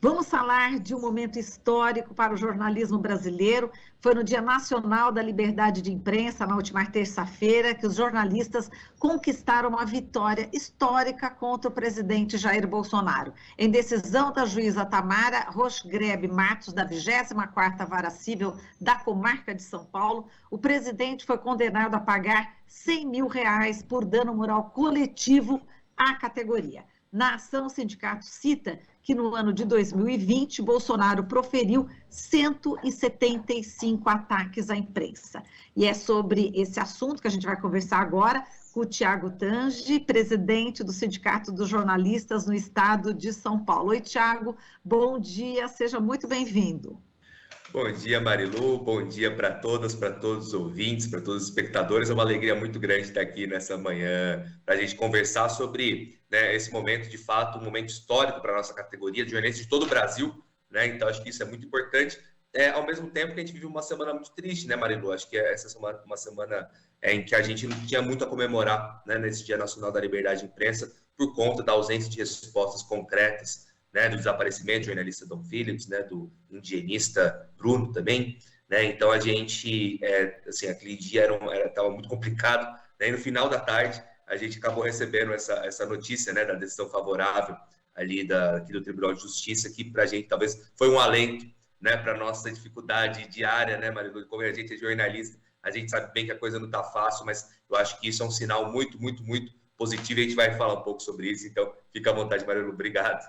Vamos falar de um momento histórico para o jornalismo brasileiro. Foi no Dia Nacional da Liberdade de Imprensa, na última terça-feira, que os jornalistas conquistaram uma vitória histórica contra o presidente Jair Bolsonaro. Em decisão da juíza Tamara Rochgrebe Matos, da 24ª Vara Civil da Comarca de São Paulo, o presidente foi condenado a pagar R$100 mil por dano moral coletivo à categoria. Na ação, o sindicato cita que no ano de 2020, Bolsonaro proferiu 175 ataques à imprensa. E é sobre esse assunto que a gente vai conversar agora com o Tiago Tange, presidente do Sindicato dos Jornalistas no estado de São Paulo. Oi, Tiago, bom dia, seja muito bem-vindo. Bom dia, Marilu, bom dia para todas, para todos os ouvintes, para todos os espectadores. É uma alegria muito grande estar aqui nessa manhã para a gente conversar sobre esse momento, de fato, um momento histórico para a nossa categoria de jornalistas de todo o Brasil, né? Então, acho que isso é muito importante. Ao mesmo tempo que a gente vive uma semana muito triste, né, Marilu? Acho que essa semana uma semana em que a gente não tinha muito a comemorar, né, nesse Dia Nacional da Liberdade de Imprensa, por conta da ausência de respostas concretas, né, do desaparecimento do jornalista Dom Phillips, né, do indigenista Bruno também, né? Então a gente, assim, aquele dia estava muito complicado, né? E no final da tarde a gente acabou recebendo essa notícia, né, da decisão favorável ali aqui do Tribunal de Justiça, que para a gente talvez foi um alento, né, para nossa dificuldade diária, né, Marilu? Como a gente é jornalista, a gente sabe bem que a coisa não está fácil, mas eu acho que isso é um sinal muito, muito, muito positivo e a gente vai falar um pouco sobre isso. Então fica à vontade, Marilu. Obrigado.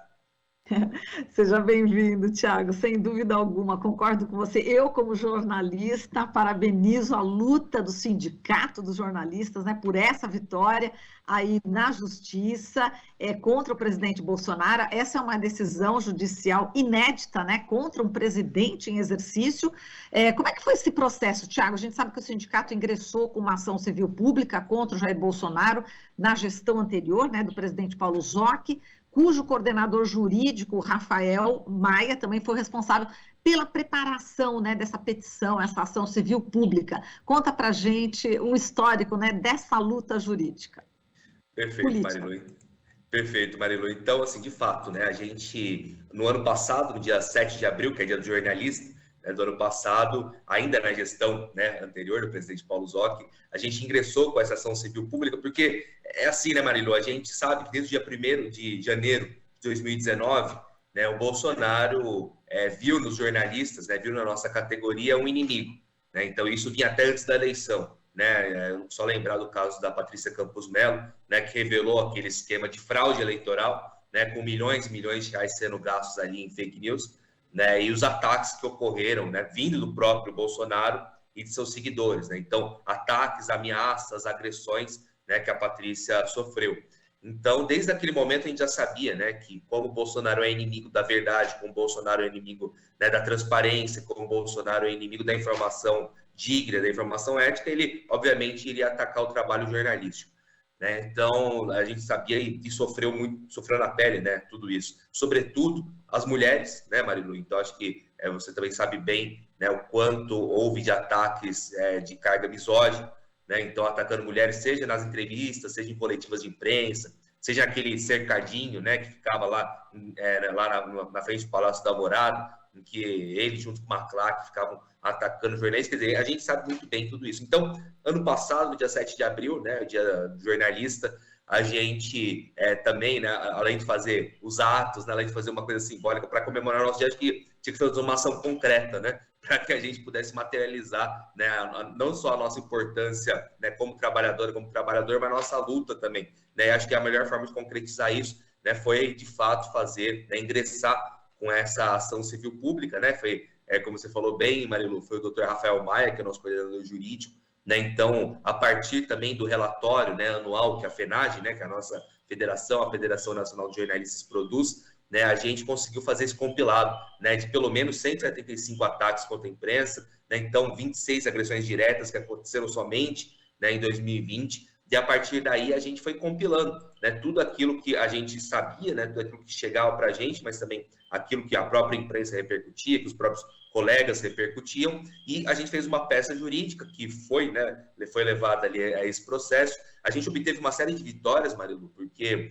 Seja bem-vindo, Tiago, sem dúvida alguma, concordo com você. Eu, como jornalista, parabenizo a luta do Sindicato dos Jornalistas, né, por essa vitória aí na Justiça contra o presidente Bolsonaro. Essa é uma decisão judicial inédita, né, contra um presidente em exercício. Como é que foi esse processo, Tiago? A gente sabe que o sindicato ingressou com uma ação civil pública contra o Jair Bolsonaro na gestão anterior, né, do presidente Paulo Zoc, cujo coordenador jurídico, Rafael Maia, também foi responsável pela preparação, né, dessa petição, essa ação civil pública. Conta pra gente o histórico, né, dessa luta jurídica. Perfeito, Marilu. Perfeito, Marilu. Então, assim, de fato, né, a gente, no ano passado, no dia 7 de abril, que é dia do jornalista, do ano passado, ainda na gestão, né, anterior do presidente Paulo Zoc, a gente ingressou com essa ação civil pública, porque é assim, né, Marilu, a gente sabe que desde o dia 1º de janeiro de 2019, né, o Bolsonaro viu nos jornalistas, né, viu na nossa categoria um inimigo, né? Então isso vinha até antes da eleição, né? Só lembrar do caso da Patrícia Campos Melo, né, que revelou aquele esquema de fraude eleitoral, né, com milhões e milhões de reais sendo gastos ali em fake news, né, e os ataques que ocorreram, né, vindo do próprio Bolsonaro e de seus seguidores, né? Então, ataques, ameaças, agressões, né, que a Patrícia sofreu. Então, desde aquele momento a gente já sabia, né, que como o Bolsonaro é inimigo da verdade, como o Bolsonaro é inimigo, né, da transparência, como o Bolsonaro é inimigo da informação digna, da informação ética, ele, obviamente, iria atacar o trabalho jornalístico, né? Então, a gente sabia e sofreu na pele, né, tudo isso. Sobretudo, as mulheres, né, Marilu? Então, acho que você também sabe bem, né, o quanto houve de ataques de carga misógina, né? Então, atacando mulheres, seja nas entrevistas, seja em coletivas de imprensa, seja aquele cercadinho, né, que ficava lá na frente do Palácio da Alvorada, em que ele, junto com uma claque, ficavam atacando jornalistas. Quer dizer, a gente sabe muito bem tudo isso. Então, ano passado, no dia 7 de abril, né, o dia do jornalista, a gente também, né, além de fazer os atos, né, além de fazer uma coisa simbólica para comemorar o nosso dia, acho que tinha que fazer uma ação concreta, né, para que a gente pudesse materializar, né, não só a nossa importância, né, como trabalhador, mas a nossa luta também, né? Acho que a melhor forma de concretizar isso, né, foi, de fato, fazer, né, ingressar com essa ação civil pública, né? Foi, como você falou bem, Marilu, foi o Dr. Rafael Maia, que é o nosso coordenador jurídico, né? Então, a partir também do relatório, né, anual que a FENAGE, né, que é a nossa federação, a Federação Nacional de Jornalistas produz, né, a gente conseguiu fazer esse compilado, né, de pelo menos 175 ataques contra a imprensa, né? Então 26 agressões diretas que aconteceram somente, né, em 2020, e a partir daí a gente foi compilando, né, tudo aquilo que a gente sabia, né, tudo aquilo que chegava para a gente, mas também aquilo que a própria imprensa repercutia, que os próprios colegas repercutiam, e a gente fez uma peça jurídica que foi, né, foi levada ali a esse processo. A gente obteve uma série de vitórias, Marilu, porque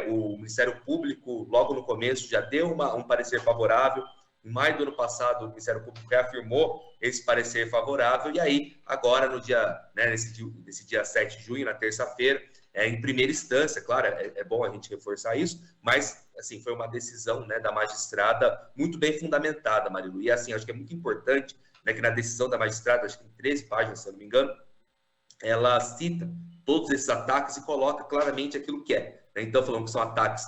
o Ministério Público, logo no começo, já deu um parecer favorável. Em maio do ano passado, o Ministério Público reafirmou esse parecer favorável, e aí, agora, no dia, né, nesse dia 7 de junho, na terça-feira, em primeira instância, claro, é bom a gente reforçar isso, mas, assim, foi uma decisão, né, da magistrada muito bem fundamentada, Marilu. E, assim, acho que é muito importante, né, que na decisão da magistrada, acho que em 13 páginas, se eu não me engano, ela cita todos esses ataques e coloca claramente aquilo que é. Né? Então, falando que são ataques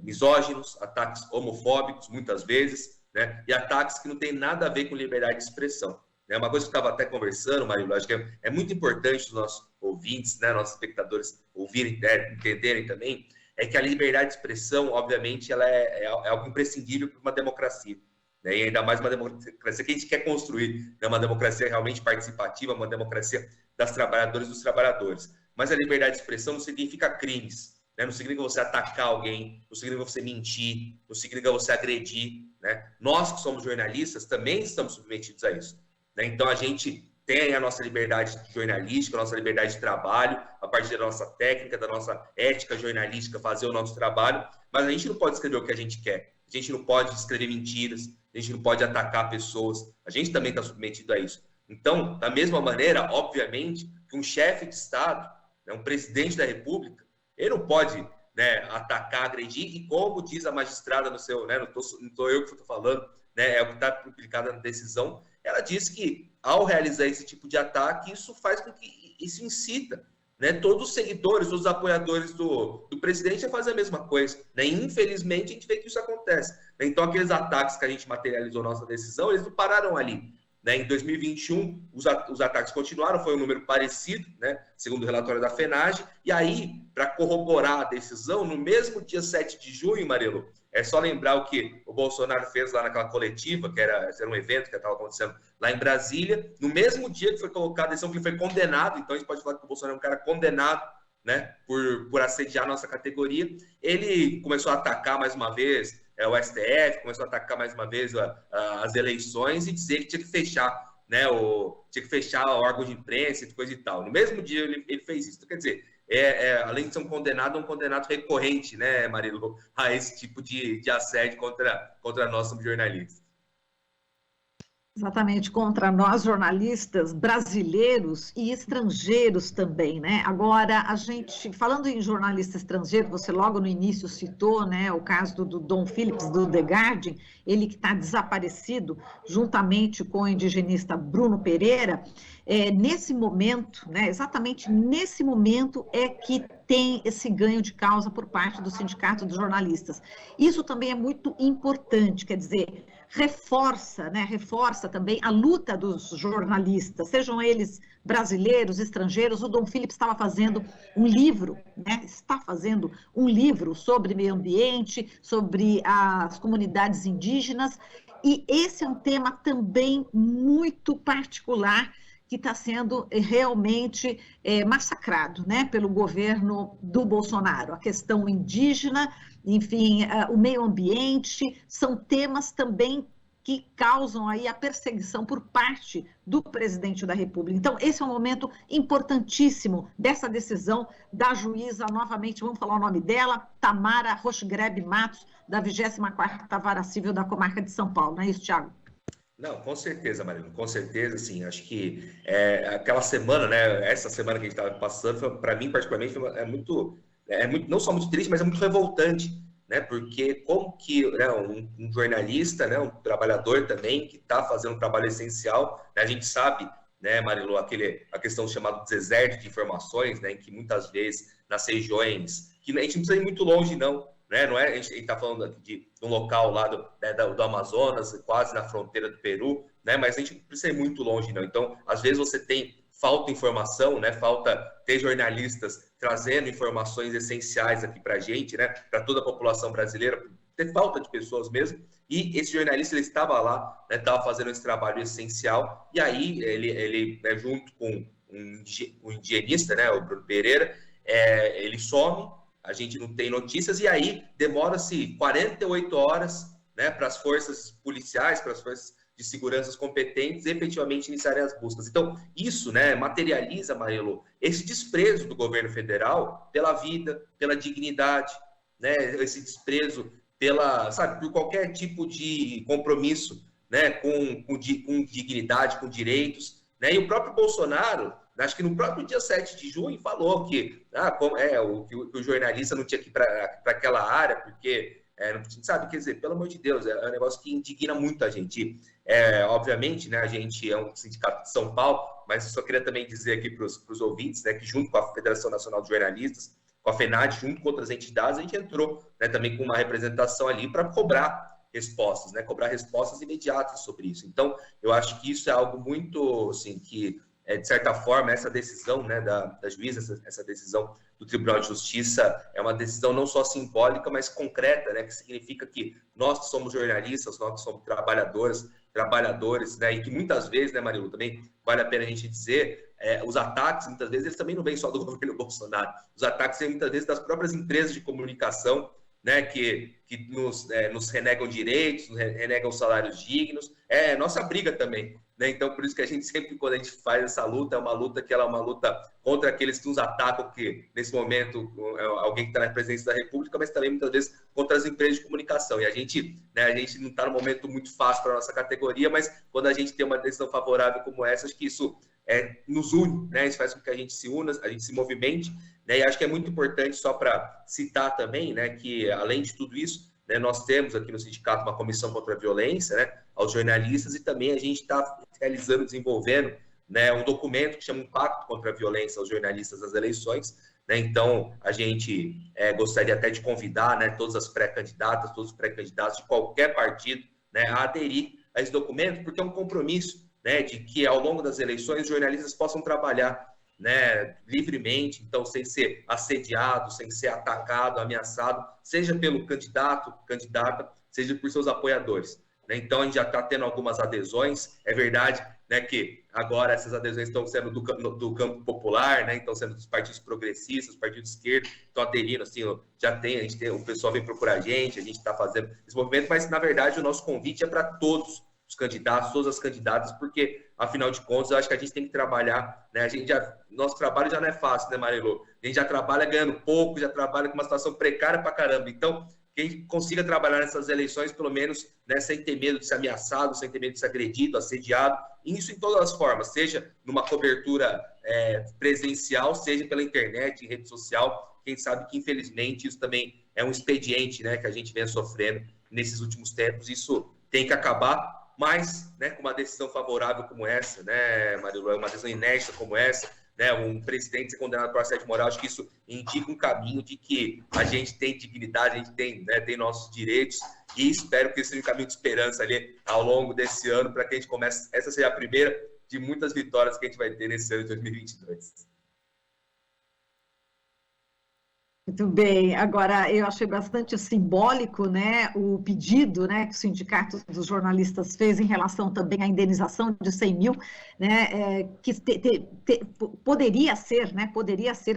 misóginos, ataques homofóbicos, muitas vezes, né? E ataques que não tem nada a ver com liberdade de expressão. É uma coisa que eu estava até conversando, Marilu, acho que é muito importante os nossos ouvintes, né, nossos espectadores ouvirem, entenderem também, é que a liberdade de expressão, obviamente, ela é algo imprescindível para uma democracia. Né? E ainda mais uma democracia que a gente quer construir, né? Uma democracia realmente participativa, uma democracia das trabalhadoras e dos trabalhadores. Mas a liberdade de expressão não significa crimes, né? Não significa você atacar alguém, não significa você mentir, não significa você agredir. Né? Nós que somos jornalistas também estamos submetidos a isso. Né? Então a gente tem a nossa liberdade jornalística, a nossa liberdade de trabalho, a partir da nossa técnica, da nossa ética jornalística, fazer o nosso trabalho, mas a gente não pode escrever o que a gente quer, a gente não pode escrever mentiras, a gente não pode atacar pessoas, a gente também está submetido a isso. Então, da mesma maneira, obviamente, que um chefe de Estado, né, um presidente da República, ele não pode, né, atacar, agredir, e como diz a magistrada no seu, né, não estou eu que estou falando, né, é o que está publicado na decisão, ela diz que, ao realizar esse tipo de ataque, isso faz com que isso incita, né, todos os seguidores, todos os apoiadores do presidente a fazer a mesma coisa. Né? E, infelizmente, a gente vê que isso acontece. Né? Então, aqueles ataques que a gente materializou na nossa decisão, eles não pararam ali. Né? Em 2021, os ataques continuaram, foi um número parecido, né? Segundo o relatório da FENAGE, e aí, para corroborar a decisão, no mesmo dia 7 de junho, Marilu, é só lembrar o que o Bolsonaro fez lá naquela coletiva, que era um evento que estava acontecendo lá em Brasília, no mesmo dia que foi colocada a decisão, que ele foi condenado, então a gente pode falar que o Bolsonaro é um cara condenado, né, por assediar a nossa categoria. Ele começou a atacar mais uma vez o STF, começou a atacar mais uma vez as eleições e dizer que tinha que fechar, né, tinha que fechar o órgão de imprensa e coisa e tal. No mesmo dia ele fez isso. Então, quer dizer, além de ser um condenado recorrente, né, Marilu, a esse tipo de assédio contra nós como jornalistas. Exatamente, contra nós jornalistas brasileiros e estrangeiros também, né? Agora, a gente, falando em jornalista estrangeiro, você logo no início citou, né, o caso do Dom Phillips, do The Guardian, ele que está desaparecido, juntamente com o indigenista Bruno Pereira. Nesse momento, né, exatamente nesse momento é que tem esse ganho de causa por parte do Sindicato dos Jornalistas. Isso também é muito importante, quer dizer, reforça também a luta dos jornalistas, sejam eles brasileiros, estrangeiros. O Dom Phillips estava fazendo um livro, né? Está fazendo um livro sobre meio ambiente, sobre as comunidades indígenas, e esse é um tema também muito particular que está sendo realmente massacrado, né, pelo governo do Bolsonaro. A questão indígena, enfim, o meio ambiente, são temas também que causam aí a perseguição por parte do presidente da República. Então, esse é um momento importantíssimo dessa decisão da juíza, novamente, vamos falar o nome dela, Tamara Rochgreb Matos, da 24ª Vara Civil da Comarca de São Paulo. Não é isso, Thiago? Não, com certeza, Marilu, com certeza, sim. Acho que aquela semana, né, essa semana que a gente estava passando, para mim, particularmente, é muito, não só muito triste, mas é muito revoltante, né, porque como que, né, um jornalista, né, um trabalhador também, que está fazendo um trabalho essencial, né, a gente sabe, né, Marilu, a questão chamada deserto de informações, né, em que muitas vezes nas regiões, que a gente não precisa ir muito longe, não, né? Não é, a gente está falando aqui de um local lá do Amazonas, quase na fronteira do Peru, né? Mas a gente não precisa ir muito longe, não. Então, às vezes você falta informação, né? Falta ter jornalistas trazendo informações essenciais aqui para a gente, né? Para toda a população brasileira, ter falta de pessoas mesmo. E esse jornalista, ele estava lá, né? Estava fazendo esse trabalho essencial, e aí ele junto com um indigenista, né? O Bruno Pereira, ele some. A gente não tem notícias, e aí demora-se 48 horas, né, para as forças policiais, para as forças de seguranças competentes efetivamente iniciarem as buscas. Então, isso, né, materializa, Marilu, esse desprezo do governo federal pela vida, pela dignidade, né, esse desprezo por qualquer tipo de compromisso, né, com dignidade, com direitos, né, e o próprio Bolsonaro, acho que no próprio dia 7 de junho, falou que, o jornalista não tinha que ir para aquela área, porque, não sabe, quer dizer, pelo amor de Deus, é um negócio que indigna muito a gente. Obviamente, né, a gente é um sindicato de São Paulo, mas eu só queria também dizer aqui para os ouvintes, né, que junto com a Federação Nacional de Jornalistas, com a FENAD, junto com outras entidades, a gente entrou, né, também com uma representação ali para cobrar respostas, né, cobrar respostas imediatas sobre isso. Então, eu acho que isso é algo muito, assim, que, de certa forma, essa decisão, né, da juíza, essa decisão do Tribunal de Justiça é uma decisão não só simbólica, mas concreta, né, que significa que nós que somos jornalistas, nós que somos trabalhadores, né, e que muitas vezes, né, Marilu, também vale a pena a gente dizer, os ataques, muitas vezes, eles também não vêm só do governo Bolsonaro, os ataques vêm muitas vezes das próprias empresas de comunicação, né, que nos renegam direitos, nos renegam salários dignos, nossa briga também, né? Então, por isso que a gente sempre, quando a gente faz essa luta, é uma luta que ela é uma luta contra aqueles que nos atacam, que nesse momento é alguém que está na presidência da República, mas também muitas vezes contra as empresas de comunicação. E a gente não está num momento muito fácil para a nossa categoria, mas quando a gente tem uma decisão favorável como essa, acho que isso nos une, né? Isso faz com que a gente se una, a gente se movimente, né? E acho que é muito importante, só para citar também, né, que além de tudo isso, né, nós temos aqui no sindicato uma comissão contra a violência, né, aos jornalistas, e também a gente está realizando, desenvolvendo, né, um documento que chama um Pacto contra a Violência aos Jornalistas nas Eleições, né? Então, a gente gostaria até de convidar, né, todas as pré-candidatas, todos os pré-candidatos de qualquer partido, né, a aderir a esse documento, porque é um compromisso, né, de que ao longo das eleições os jornalistas possam trabalhar, né, livremente, então sem ser assediado, sem ser atacado, ameaçado, seja pelo candidata, seja por seus apoiadores, né? Então a gente já está tendo algumas adesões, é verdade, né, que agora essas adesões estão sendo do campo popular, né, estão sendo dos partidos progressistas, dos partidos de esquerda, estão aderindo, assim, o pessoal vem procurar a gente está fazendo esse movimento, mas na verdade o nosso convite é para todos os candidatos, todas as candidatas, porque, afinal de contas, eu acho que a gente tem que trabalhar, né? Nosso trabalho já não é fácil, né, Marilu? A gente já trabalha ganhando pouco, já trabalha com uma situação precária pra caramba. Então, quem consiga trabalhar nessas eleições, pelo menos, né, sem ter medo de ser ameaçado, sem ter medo de ser agredido, assediado, isso em todas as formas, seja numa cobertura presencial, seja pela internet, em rede social. Quem sabe que, infelizmente, isso também é um expediente, né, que a gente vem sofrendo nesses últimos tempos. Isso tem que acabar. Mas, né, com uma decisão favorável como essa, né, Marilu, uma decisão inédita como essa, né, um presidente ser condenado por assédio moral, acho que isso indica um caminho de que a gente tem dignidade, a gente tem, né, tem nossos direitos, e espero que esse seja um caminho de esperança ali ao longo desse ano, para que a gente comece, essa seja a primeira de muitas vitórias que a gente vai ter nesse ano de 2022. Muito bem. Agora, eu achei bastante simbólico, né, o pedido, né, que o Sindicato dos Jornalistas fez em relação também à indenização de 100 mil, né, que poderia ser, né,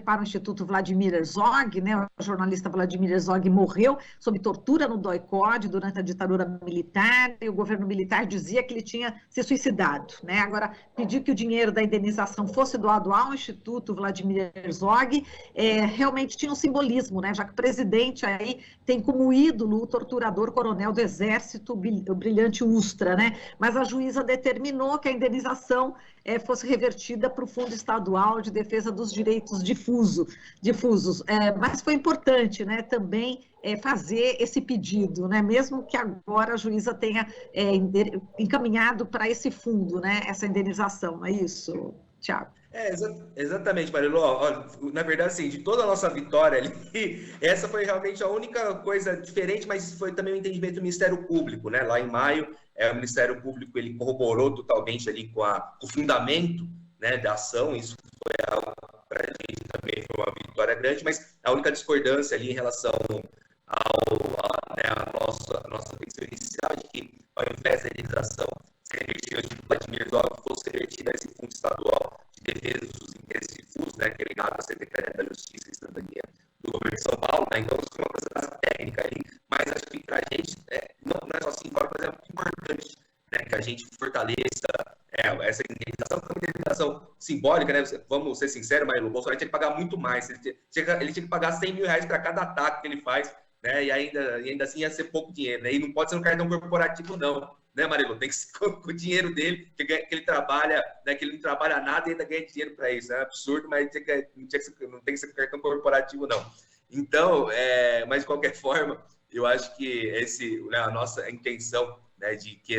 para o Instituto Vladimir Herzog, né, o jornalista Vladimir Herzog morreu sob tortura no DOI-CODE durante a ditadura militar, e o governo militar dizia que ele tinha se suicidado, né. Agora, pedir que o dinheiro da indenização fosse doado ao Instituto Vladimir Herzog, realmente tinha um simbolismo, né? Já que o presidente aí tem como ídolo o torturador coronel do Exército, o brilhante Ustra, né? Mas a juíza determinou que a indenização fosse revertida para o Fundo Estadual de Defesa dos Direitos Difusos. Mas foi importante, né, também fazer esse pedido, né? Mesmo que agora a juíza tenha encaminhado para esse fundo, né, essa indenização, não é isso, Tiago? Exatamente, Marilu. Na verdade, assim, de toda a nossa vitória ali, essa foi realmente a única coisa diferente, mas foi também o entendimento do Ministério Público, né? Lá em maio, o Ministério Público ele corroborou totalmente ali com o fundamento, né, da ação. Isso foi algo para a gente também foi uma vitória grande, mas a única discordância ali em relação à nossa petição inicial de que, ao invés da indenização ser revertida de Vladimir Herzog, fosse revertida esse Fundo Estadual de Defesa dos Interesses Difusos, né, que é ligado à Secretaria da Justiça e Cidadania do Governo de São Paulo, né? Então, isso foi uma coisa técnica ali, mas acho que para a gente não é só simbólico, mas é muito importante, né, que a gente fortaleça essa indenização, que é uma indenização simbólica, né? Vamos ser sinceros, mas o Bolsonaro tinha que pagar muito mais. Ele tinha que pagar 100 mil reais para cada ataque que ele faz, né? E ainda assim ia ser pouco dinheiro, né? E não pode ser um cartão corporativo, não, né, Marilu? Tem que ser com o dinheiro dele, que ele trabalha, né? Que ele não trabalha nada e ainda ganha dinheiro para isso. É um absurdo, mas não tem que ser cartão corporativo, não. Então, mas de qualquer forma, eu acho que a nossa intenção, né, de que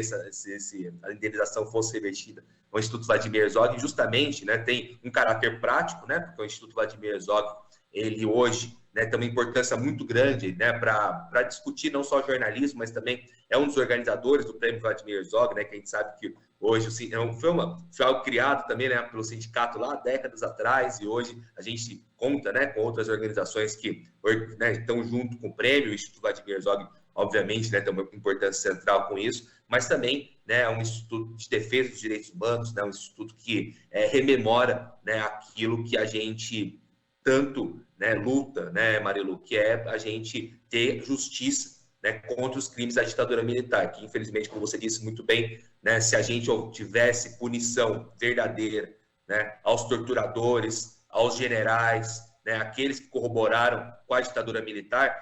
a indenização fosse revertida ao Instituto Vladimir Herzog, justamente, né, tem um caráter prático, né, porque o Instituto Vladimir Herzog, ele hoje, né, tem uma importância muito grande, né, para discutir não só jornalismo, mas também é um dos organizadores do Prêmio Vladimir Herzog, né, que a gente sabe que hoje foi algo criado também, né, pelo sindicato lá décadas atrás, e hoje a gente conta, né, com outras organizações que, né, estão junto com o prêmio. O Instituto Vladimir Herzog, obviamente, né, tem uma importância central com isso, mas também, né, é um instituto de defesa dos direitos humanos, né, um instituto que rememora, né, aquilo que a gente tanto, né, luta, né, Marilu, que é a gente ter justiça, né, contra os crimes da ditadura militar, que infelizmente, como você disse muito bem, né, se a gente tivesse punição verdadeira, né, aos torturadores, aos generais, né, aqueles que corroboraram com a ditadura militar,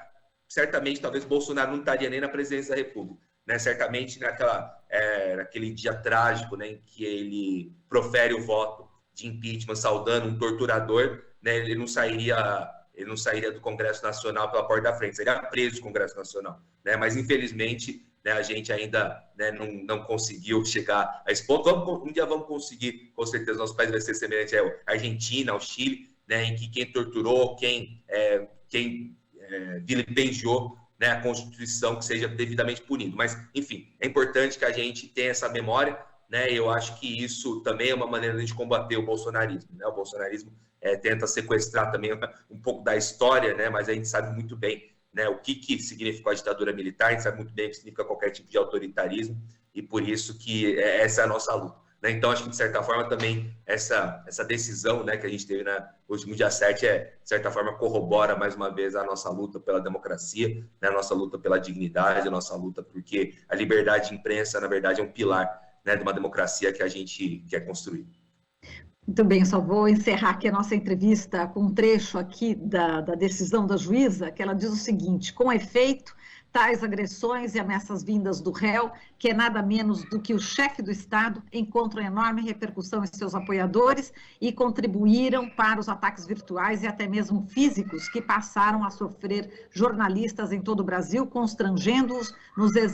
certamente, talvez Bolsonaro não estaria nem na presidência da República, né? Certamente naquele dia trágico, né, em que ele profere o voto de impeachment saudando um torturador, né, ele não sairia do Congresso Nacional pela porta da frente, seria preso do Congresso Nacional, né? Mas infelizmente, né, a gente ainda, né, não conseguiu chegar a esse ponto. Um dia vamos conseguir, com certeza. Nosso país vai ser semelhante à Argentina, ao Chile, né, em que quem torturou, quem vilipendiou, né, a Constituição, que seja devidamente punido. Mas, enfim, é importante que a gente tenha essa memória, né? Eu acho que isso também é uma maneira de a gente combater o bolsonarismo, né? O bolsonarismo tenta sequestrar também um pouco da história, né? Mas a gente sabe muito bem, né, o que significou a ditadura militar, a gente sabe muito bem o que significa qualquer tipo de autoritarismo, e por isso que essa é a nossa luta, né? Então, acho que, de certa forma, também essa decisão, né, que a gente teve no último dia 7, de certa forma, corrobora mais uma vez a nossa luta pela democracia, né, a nossa luta pela dignidade, a nossa luta porque a liberdade de imprensa, na verdade, é um pilar, né, de uma democracia que a gente quer construir. Muito bem, só vou encerrar aqui a nossa entrevista com um trecho aqui da decisão da juíza, que ela diz o seguinte: com efeito, tais agressões e ameaças vindas do réu, que é nada menos do que o chefe do Estado, encontram enorme repercussão em seus apoiadores e contribuíram para os ataques virtuais e até mesmo físicos que passaram a sofrer jornalistas em todo o Brasil, constrangendo-os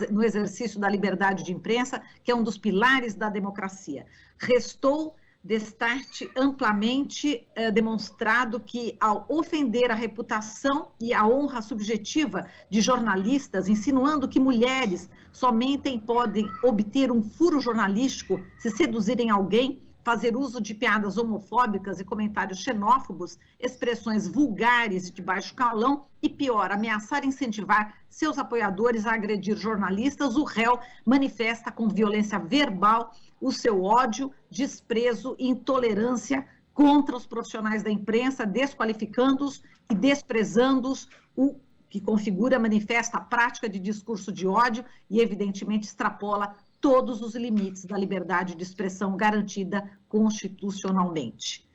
no exercício da liberdade de imprensa, que é um dos pilares da democracia. Restou destaque amplamente demonstrado que, ao ofender a reputação e a honra subjetiva de jornalistas, insinuando que mulheres somente podem obter um furo jornalístico se seduzirem alguém, fazer uso de piadas homofóbicas e comentários xenófobos, expressões vulgares e de baixo calão e, pior, ameaçar e incentivar seus apoiadores a agredir jornalistas, o réu manifesta com violência verbal o seu ódio, desprezo e intolerância contra os profissionais da imprensa, desqualificando-os e desprezando-os, o que configura, manifesta a prática de discurso de ódio e, evidentemente, extrapola todos os limites da liberdade de expressão garantida constitucionalmente.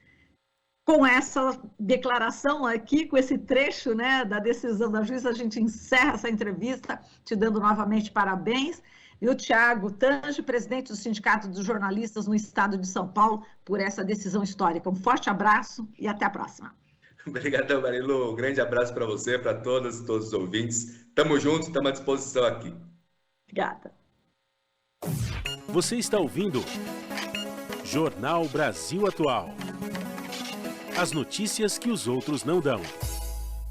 Com essa declaração aqui, com esse trecho, né, da decisão da juíza, a gente encerra essa entrevista, te dando novamente parabéns. E o Thiago Tange, presidente do Sindicato dos Jornalistas no Estado de São Paulo, por essa decisão histórica. Um forte abraço e até a próxima. Obrigadão, Marilu. Um grande abraço para você, para todas e todos os ouvintes. Tamo juntos, estamos à disposição aqui. Obrigada. Você está ouvindo Jornal Brasil Atual. As notícias que os outros não dão.